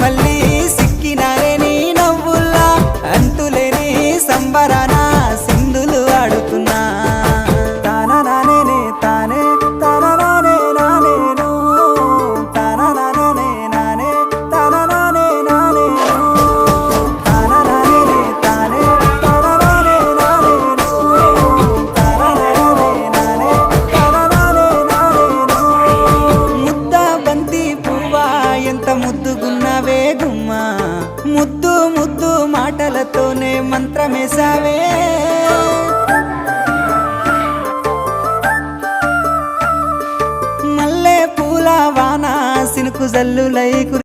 మళ్ళీ సిక్కినారే నీ నవ్వుల్లా అంతులేని సంబరాన సింధులు ఆడుతున్నా తాననానే తానే తాననానే నానేను తాననానే నానే తాననానే నానేను తాననానే తానే తాననానే నానేను తాననానే నానే తాననానే నానేను ముద్ద బంతి పువ్వా ఎంత ముద్దుగున్నావే గుమ్మా ముద్దు ముద్దు మాటలతోనే మంత్రమేసావే మల్లె పూల వాన సినుకు జల్లులై